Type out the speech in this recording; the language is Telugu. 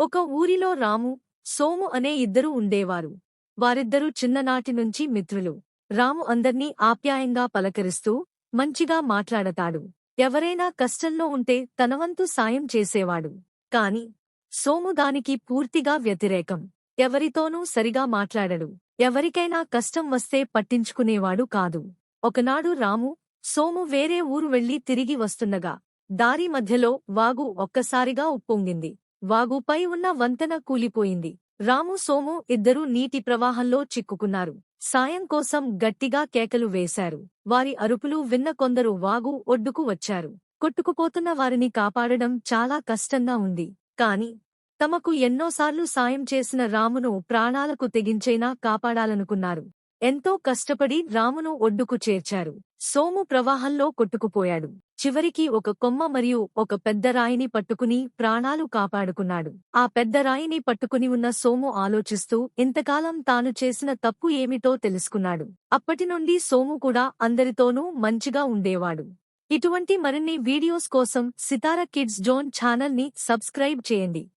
ఒక ఊరిలో రాము, సోము అనే ఇద్దరు ఉండేవారు. వారిద్దరూ చిన్ననాటి నుంచి మిత్రులు. రాము అందర్నీ ఆప్యాయంగా పలకరిస్తూ, మంచిగా మాట్లాడతాడు. ఎవరైనా కష్టంలో ఉంటే తనవంతు సాయం చేసేవాడు. కాని సోము దానికి పూర్తిగా వ్యతిరేకం. ఎవరితోనూ సరిగా మాట్లాడడు. ఎవరికైనా కష్టం వస్తే పట్టించుకునేవాడు కాదు. ఒకనాడు రాము, సోము వేరే ఊరు వెళ్లి తిరిగి వస్తుండగా దారి మధ్యలో వాగు ఒక్కసారిగా ఉప్పొంగింది. వాగుపై ఉన్న వంతెన కూలిపోయింది. రాము, సోము ఇద్దరూ నీటి ప్రవాహంలో చిక్కుకున్నారు. సాయం కోసం గట్టిగా కేకలు వేశారు. వారి అరుపులు విన్న కొందరు వాగు ఒడ్డుకు వచ్చారు. కొట్టుకుపోతున్న వారిని కాపాడడం చాలా కష్టంగా ఉంది. కాని తమకు ఎన్నోసార్లు సాయం చేసిన రామును ప్రాణాలకు తెగించైనా కాపాడాలనుకున్నారు. ఎంతో కష్టపడి రామును ఒడ్డుకు చేర్చారు. సోము ప్రవాహంలో కొట్టుకుపోయాడు. చివరికి ఒక కొమ్మ మరియు ఒక పెద్ద రాయిని పట్టుకుని ప్రాణాలు కాపాడుకున్నాడు. ఆ పెద్ద రాయిని పట్టుకుని ఉన్న సోము ఆలోచిస్తూ ఇంతకాలం తాను చేసిన తప్పు ఏమిటో తెలుసుకున్నాడు. అప్పటినుండి సోము కూడా అందరితోనూ మంచిగా ఉండేవాడు. ఇటువంటి మరిన్ని వీడియోస్ కోసం సితార కిడ్స్ జోన్ ఛానల్ని సబ్స్క్రైబ్ చేయండి.